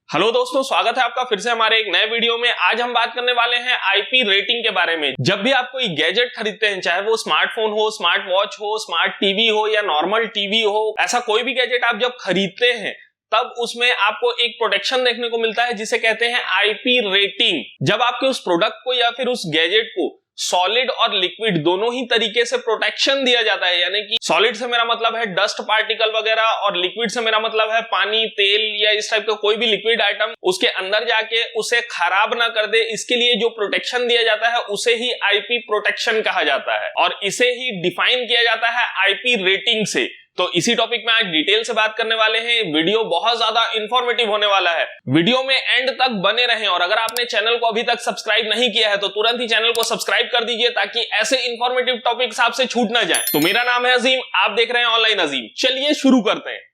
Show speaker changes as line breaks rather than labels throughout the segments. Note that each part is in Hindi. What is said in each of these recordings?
हेलो दोस्तों, स्वागत है आपका फिर से हमारे एक नए वीडियो में। आज हम बात करने वाले हैं आईपी रेटिंग के बारे में। जब भी आप कोई गैजेट खरीदते हैं, चाहे वो स्मार्टफोन हो, स्मार्ट वॉच हो, स्मार्ट टीवी हो या नॉर्मल टीवी हो, ऐसा कोई भी गैजेट आप जब खरीदते हैं तब उसमें आपको एक प्रोटेक्शन देखने को मिलता है जिसे कहते हैं आईपी रेटिंग। जब आपके उस प्रोडक्ट को या फिर उस गैजेट को सॉलिड और लिक्विड दोनों ही तरीके से प्रोटेक्शन दिया जाता है, यानी कि सॉलिड से मेरा मतलब है डस्ट पार्टिकल वगैरह और लिक्विड से मेरा मतलब है पानी, तेल या इस टाइप का कोई भी लिक्विड आइटम उसके अंदर जाके उसे खराब ना कर दे, इसके लिए जो प्रोटेक्शन दिया जाता है उसे ही आईपी प्रोटेक्शन कहा जाता है और इसे ही डिफाइन किया जाता है आईपी रेटिंग से। तो इसी टॉपिक में आज डिटेल से बात करने वाले हैं। वीडियो बहुत ज्यादा इंफॉर्मेटिव होने वाला है, वीडियो में एंड तक बने रहें। और अगर आपने चैनल को अभी तक सब्सक्राइब नहीं किया है तो तुरंत ही चैनल को सब्सक्राइब कर दीजिए ताकि ऐसे इंफॉर्मेटिव टॉपिक्स आपसे छूट ना जाए। तो मेरा नाम है अजीम, आप देख रहे हैं ऑनलाइन अजीम। चलिए शुरू करते हैं।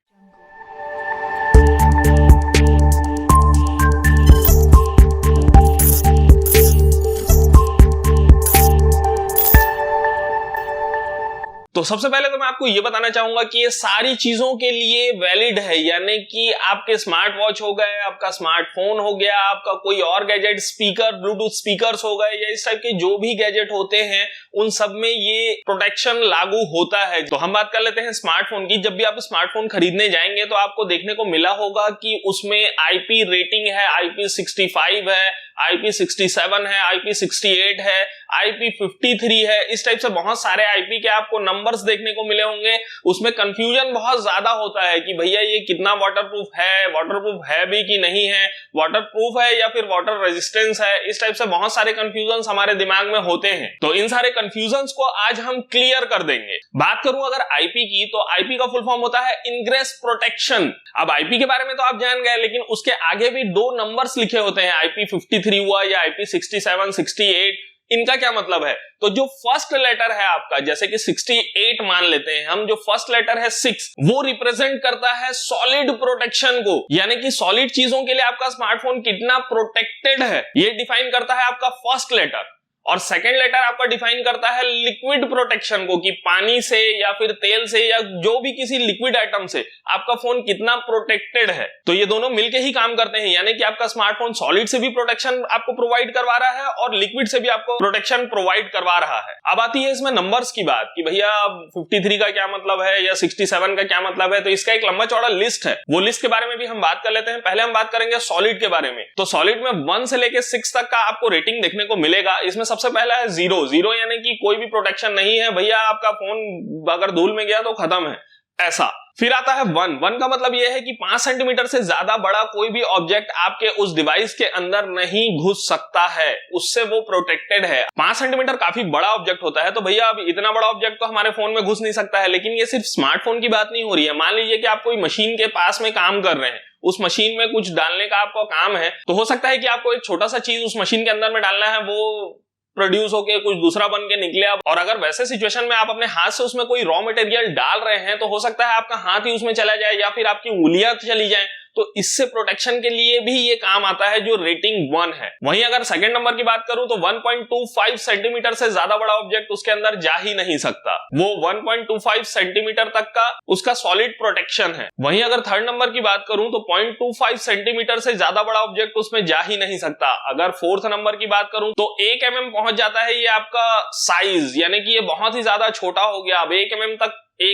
तो सबसे पहले तो मैं आपको ये बताना चाहूंगा कि ये सारी चीजों के लिए वैलिड है, यानी कि आपके स्मार्ट वॉच हो गए, आपका स्मार्टफोन हो गया, आपका कोई और गैजेट, स्पीकर, ब्लूटूथ स्पीकर्स हो गए या इस टाइप के जो भी गैजेट होते हैं उन सब में ये प्रोटेक्शन लागू होता है। तो हम बात कर लेते हैं स्मार्टफोन की। जब भी आप स्मार्टफोन खरीदने जाएंगे तो आपको देखने को मिला होगा कि उसमें आईपी रेटिंग है, IP65 है, IP67 है, IP68 है, IP53 है, इस टाइप से बहुत सारे आईपी के आपको नंबर्स देखने को मिले होंगे। उसमें कंफ्यूजन बहुत ज्यादा होता है कि भैया ये कितना वाटरप्रूफ है भी कि नहीं है, वाटरप्रूफ है या फिर वाटर रेजिस्टेंस है, इस टाइप से बहुत सारे कंफ्यूजन हमारे दिमाग में होते हैं। तो इन सारे कंफ्यूजन को आज हम क्लियर कर देंगे। बात करूं अगर आईपी की, तो आईपी का फुल फॉर्म होता है इंग्रेस प्रोटेक्शन। अब आईपी के बारे में तो आप जान गए, लेकिन उसके आगे भी दो नंबर्स लिखे होते हैं, IP53 हुआ या IP67, 68, इनका क्या मतलब है? तो जो फर्स्ट लेटर है आपका, जैसे कि 68 मान लेते हैं हम, जो फर्स्ट लेटर है 6, वो रिप्रेजेंट करता है सॉलिड प्रोटेक्शन को, यानी कि सॉलिड चीजों के लिए आपका स्मार्टफोन कितना प्रोटेक्टेड है ये डिफाइन करता है आपका फर्स्ट लेटर। और सेकंड लेटर आपका डिफाइन करता है लिक्विड प्रोटेक्शन को, कि पानी से या फिर तेल से या जो भी किसी लिक्विड आइटम से आपका फोन कितना प्रोटेक्टेड है। तो ये दोनों मिलके ही काम करते हैं, यानी कि आपका स्मार्टफोन सॉलिड से भी प्रोटेक्शन आपको प्रोवाइड करवा रहा है और लिक्विड से भी आपको प्रोटेक्शन प्रोवाइड करवा रहा है। अब आती है इसमें नंबर्स की बात कि भैया 53 का क्या मतलब है या 67 का क्या मतलब है। तो इसका एक लंबा चौड़ा लिस्ट है, वो लिस्ट के बारे में भी हम बात कर लेते हैं। पहले हम बात करेंगे सॉलिड के बारे में। तो सॉलिड में 1 से लेके 6 तक का आपको रेटिंग देखने को मिलेगा। इसमें सबसे पहला है 0 यानी कि कोई भी प्रोटेक्शन नहीं है भैया, आपका फोन अगर धूल में गया तो खत्म है, ऐसा। फिर आता है 1 का मतलब यह है कि 5 सेंटीमीटर से ज्यादा बड़ा कोई भी ऑब्जेक्ट आपके उस डिवाइस के अंदर नहीं घुस सकता है, उससे वो प्रोटेक्टेड है। 5 सेंटीमीटर काफी बड़ा ऑब्जेक्ट होता है, तो भैया अब इतना बड़ा ऑब्जेक्ट तो हमारे फोन में घुस नहीं सकता है। लेकिन ये सिर्फ स्मार्टफोन की बात नहीं हो रही है। मान लीजिए कि आप कोई मशीन के पास में काम कर रहे हैं, उस मशीन में कुछ डालने का आपका काम है, तो हो सकता है कि आपको एक छोटा सा चीज उस मशीन के अंदर में डालना है, वो प्रोड्यूस होके कुछ दूसरा बन के निकले। और अगर वैसे सिचुएशन में आप अपने हाथ से उसमें कोई रॉ मटेरियल डाल रहे हैं तो हो सकता है आपका हाथ ही उसमें चला जाए या फिर आपकी उंगलियां चली जाएं। तो इससे प्रोटेक्शन के लिए भी ये काम आता है जो रेटिंग 1 है। वहीं अगर सेकंड नंबर की बात करूं तो 1.25 सेंटीमीटर से ज्यादा बड़ा ऑब्जेक्ट उसके अंदर जा ही नहीं सकता, वो 1.25 सेंटीमीटर तक का उसका सॉलिड प्रोटेक्शन है। वहीं अगर थर्ड नंबर की बात करूं तो 0.25 सेंटीमीटर से ज्यादा बड़ा ऑब्जेक्ट उसमें जा ही नहीं सकता। अगर फोर्थ नंबर की बात करूं तो 1 mm पहुंच जाता है ये आपका साइज, यानी कि ये बहुत ही ज्यादा छोटा हो गया। अब 1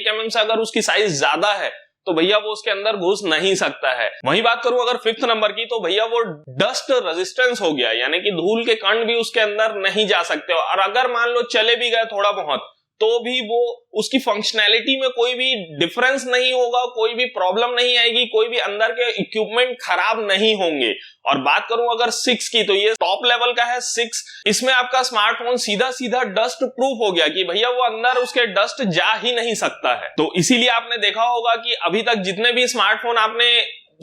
mm से अगर उसकी साइज ज्यादा है तो भैया वो उसके अंदर घुस नहीं सकता है। वहीं बात करूं अगर फिफ्थ नंबर की, तो भैया वो डस्ट रेजिस्टेंस हो गया, यानी कि धूल के कण भी उसके अंदर नहीं जा सकते। और अगर मान लो चले भी गए थोड़ा बहुत तो भी वो उसकी फंक्शनैलिटी में कोई भी डिफरेंस नहीं होगा, कोई भी प्रॉब्लम नहीं आएगी, कोई भी अंदर के इक्विपमेंट खराब नहीं होंगे। और बात करूं अगर 6 की, तो ये टॉप लेवल का है 6। इसमें आपका स्मार्टफोन सीधा सीधा डस्ट प्रूफ हो गया कि भैया वो अंदर उसके डस्ट जा ही नहीं सकता है। तो इसीलिए आपने देखा होगा कि अभी तक जितने भी स्मार्टफोन आपने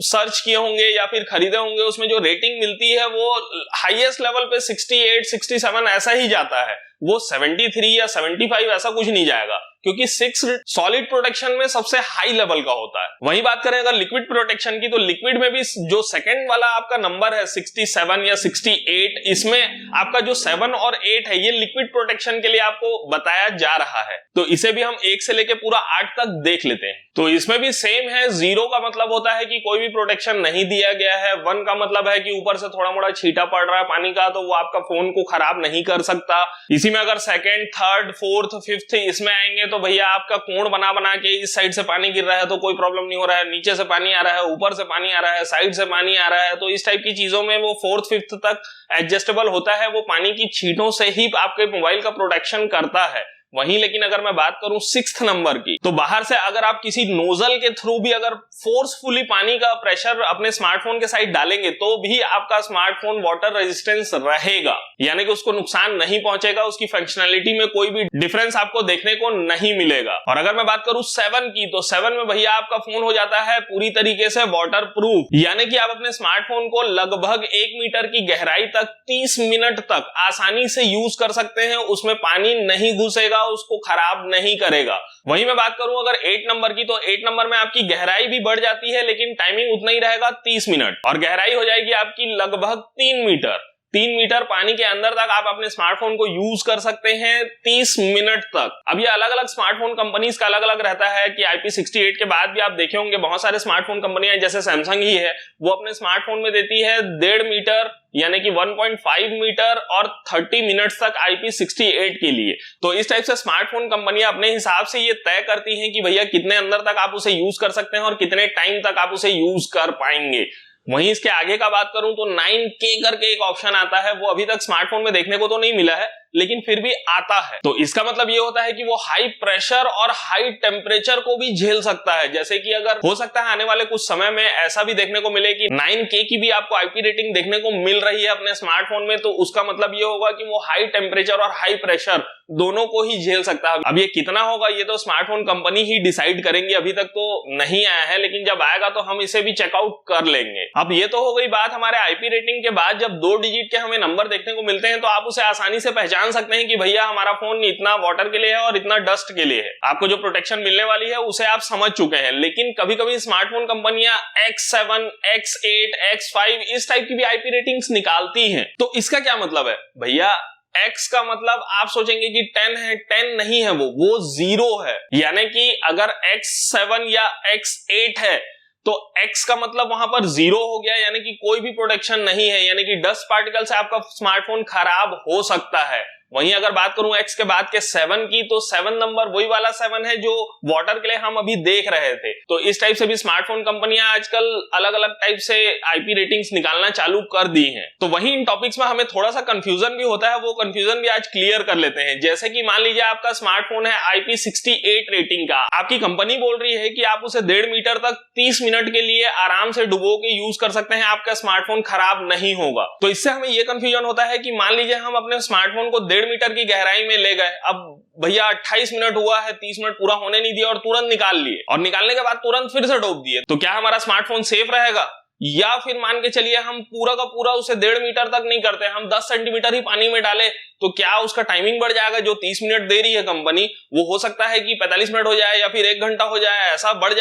सर्च किए होंगे या फिर खरीदे होंगे, उसमें जो रेटिंग मिलती है वो हाईएस्ट लेवल पे 68, 67 ऐसा ही जाता है, वो 73 या 75 ऐसा कुछ नहीं जाएगा। क्योंकि 6 सॉलिड प्रोटेक्शन में सबसे हाई लेवल का होता है। वहीं बात करें अगर लिक्विड प्रोटेक्शन की, तो लिक्विड में भी जो सेकंड वाला आपका नंबर है 67 या 68, इसमें आपका जो 7 और 8 है ये लिक्विड प्रोटेक्शन के लिए आपको बताया जा रहा है। तो इसे भी हम 1 से लेके पूरा 8 तक देख लेते हैं। तो इसमें भी सेम है। 0 का मतलब होता है कि कोई भी प्रोटेक्शन नहीं दिया गया है। 1 का मतलब है कि ऊपर से थोड़ा मोड़ा छींटा पड़ रहा है पानी का, तो वो आपका फोन को खराब नहीं कर सकता। इसी में अगर सेकंड, थर्ड, फोर्थ, फिफ्थ इसमें आएंगे तो भैया आपका कोण बना बना के इस साइड से पानी गिर रहा है तो कोई प्रॉब्लम नहीं हो रहा है, नीचे से पानी आ रहा है, ऊपर से पानी आ रहा है, साइड से पानी आ रहा है, तो इस टाइप की चीजों में वो 4th, 5th तक एडजस्टेबल होता है। वो पानी की छींटों से ही आपके मोबाइल का प्रोटेक्शन करता है। वहीं लेकिन अगर मैं बात करूं 6th नंबर की, तो बाहर से अगर आप किसी नोजल के थ्रू भी अगर फोर्सफुली पानी का प्रेशर अपने स्मार्टफोन के साइड डालेंगे तो भी आपका स्मार्टफोन वाटर रेजिस्टेंस रहेगा, यानी कि उसको नुकसान नहीं पहुंचेगा, उसकी फंक्शनैलिटी में कोई भी डिफरेंस आपको देखने को नहीं मिलेगा। और अगर मैं बात करूं 7 की, तो 7 में भैया आपका फोन हो जाता है पूरी तरीके से वाटर प्रूफ, यानी कि आप अपने स्मार्टफोन को लगभग 1 मीटर की गहराई तक 30 मिनट तक आसानी से यूज कर सकते हैं। उसमें पानी नहीं घुसेगा, उसको खराब नहीं करेगा। वहीं मैं बात करूं अगर 8 नंबर की, तो 8 नंबर में आपकी गहराई भी बढ़ जाती है, लेकिन टाइमिंग उतना ही रहेगा 30 मिनट, और गहराई हो जाएगी आपकी लगभग 3 मीटर। 3 मीटर पानी के अंदर तक आप अपने स्मार्टफोन को यूज कर सकते हैं 30 मिनट तक। अब ये अलग अलग स्मार्टफोन कंपनीज का अलग अलग रहता है कि IP68 के बाद भी आप देखे होंगे बहुत सारे स्मार्टफोन कंपनियां जैसे सैमसंग ही है, वो अपने स्मार्टफोन में देती है 1.5 मीटर यानी कि 1.5 मीटर और 30 मिनट्स तक IP68 के लिए। तो इस टाइप से स्मार्टफोन कंपनियां अपने हिसाब से ये तय करती हैं कि भैया कितने अंदर तक आप उसे यूज कर सकते हैं और कितने टाइम तक आप उसे यूज कर पाएंगे। वहीं इसके आगे का बात करूं तो 9K करके एक ऑप्शन आता है, वो अभी तक स्मार्टफोन में देखने को तो नहीं मिला है, लेकिन फिर भी आता है। तो इसका मतलब ये होता है कि वो हाई प्रेशर और हाई टेम्परेचर को भी झेल सकता है। जैसे कि अगर हो सकता है आने वाले कुछ समय में ऐसा भी देखने को मिले कि 9K की भी आपको IP रेटिंग देखने को मिल रही है अपने स्मार्टफोन में, तो उसका मतलब ये होगा कि वो हाई टेम्परेचर और हाई प्रेशर दोनों को ही झेल सकता है। अब ये कितना होगा ये तो स्मार्टफोन कंपनी ही डिसाइड करेंगे, अभी तक तो नहीं आया है, लेकिन जब आएगा तो हम इसे भी चेकआउट कर लेंगे। अब ये तो हो गई बात हमारे IP रेटिंग के बाद। जब 2 डिजिट के हमें नंबर देखने को मिलते हैं तो आप उसे आसानी से पहचान सकते हैं कि भैया हमारा फोन इतना वाटर के लिए है और इतना डस्ट के लिए है। आपको जो प्रोटेक्शन मिलने वाली है उसे आप समझ चुके हैं। लेकिन कभी कभी स्मार्टफोन कंपनियां X7, X8, X5 इस टाइप की भी IP रेटिंग्स निकालती हैं। तो इसका क्या मतलब है भैया? X का मतलब आप सोचेंगे कि 10 है, 10 नहीं है, वो 0 है। यानी कि अगर X7 या X8 है तो X का मतलब वहां पर 0 हो गया, यानी कि कोई भी प्रोटेक्शन नहीं है, यानी कि डस्ट पार्टिकल से आपका स्मार्टफोन खराब हो सकता है। वहीं अगर बात करूं X के बाद के 7 की, तो 7 नंबर वही वाला 7 है जो वाटर के लिए हम अभी देख रहे थे। तो इस टाइप से भी स्मार्टफोन कंपनियां आजकल अलग अलग टाइप से IP रेटिंग्स निकालना चालू कर दी हैं। तो वहीं इन टॉपिक्स में हमें थोड़ा सा कंफ्यूजन भी होता है, वो कंफ्यूजन भी आज क्लियर कर लेते हैं। जैसे कि मान लीजिए आपका स्मार्टफोन है IP68 रेटिंग का, आपकी कंपनी बोल रही है कि आप उसे 1.5 मीटर तक 30 मिनट के लिए आराम से डुबो के यूज कर सकते हैं, आपका स्मार्टफोन खराब नहीं होगा। तो इससे हमें यह कंफ्यूजन होता है कि मान लीजिए हम अपने स्मार्टफोन को 1.5 मीटर की गहराई में ले गए, अब भैया 28 मिनट हुआ है, 30 मिनट पूरा होने नहीं दिया और तुरंत निकाल लिए, और निकालने के बाद तुरंत फिर से डूब दिए, तो क्या हमारा स्मार्टफोन सेफ रहेगा? या फिर मान के चलिए हम पूरा का पूरा उसे 1.5 मीटर तक नहीं करते, हम 10 सेंटीमीटर ही पानी में डाले, तो क्या उसका टाइमिंग बढ़ जाएगा? जो 30 मिनट दे रही है कंपनी, वो हो सकता है कि 45 मिनट हो जाए या फिर 1 घंटा हो जाए, ऐसा बढ़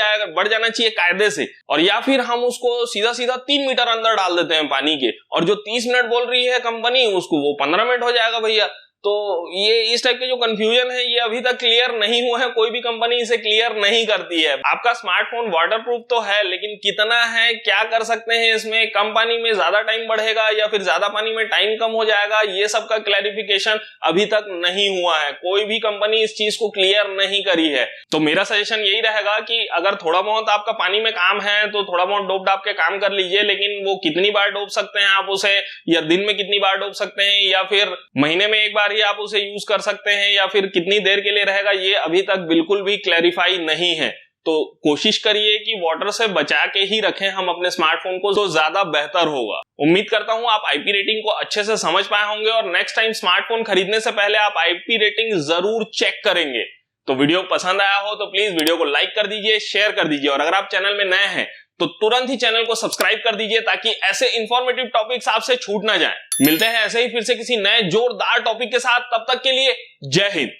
जाना चाहिए कायदे से। और या फिर हम उसको सीधा सीधा 3 मीटर अंदर डाल देते हैं पानी के, और जो 30 मिनट बोल रही है कंपनी उसको वो 15 मिनट हो जाएगा भैया। तो ये इस टाइप के जो कंफ्यूजन है ये अभी तक क्लियर नहीं हुआ है, कोई भी कंपनी इसे क्लियर नहीं करती है। आपका स्मार्टफोन वाटरप्रूफ तो है, लेकिन कितना है, क्या कर सकते हैं इसमें, कम पानी में ज्यादा टाइम बढ़ेगा या फिर ज्यादा पानी में टाइम कम हो जाएगा, ये सब का क्लैरिफिकेशन अभी तक नहीं हुआ है। कोई भी कंपनी इस चीज को क्लियर नहीं करी है। तो मेरा सजेशन यही रहेगा कि अगर थोड़ा बहुत आपका पानी में काम है तो थोड़ा बहुत डोब डाब के काम कर लीजिए, लेकिन वो कितनी बार डोब सकते हैं आप उसे, या दिन में कितनी बार डोब सकते हैं, या फिर महीने में एक बार आप उसे यूज कर सकते हैं, या फिर कितनी देर के लिए रहेगा, ये अभी तक बिल्कुल भी क्लैरिफाई नहीं है। तो कोशिश करिए कि वाटर से बचा के ही रखें हम अपने स्मार्टफोन को, तो ज्यादा बेहतर होगा। उम्मीद करता हूं आप IP रेटिंग को अच्छे से समझ पाए होंगे और नेक्स्ट टाइम स्मार्टफोन खरीदने से पहले आप IP रेटिंग जरूर चेक करेंगे। तो वीडियो पसंद आया हो तो प्लीज वीडियो को लाइक कर दीजिए, शेयर कर दीजिए, और अगर आप चैनल में नए हैं तो तुरंत ही चैनल को सब्सक्राइब कर दीजिए ताकि ऐसे इंफॉर्मेटिव टॉपिक्स आपसे छूट ना जाएं। मिलते हैं ऐसे ही फिर से किसी नए जोरदार टॉपिक के साथ, तब तक के लिए जय हिंद।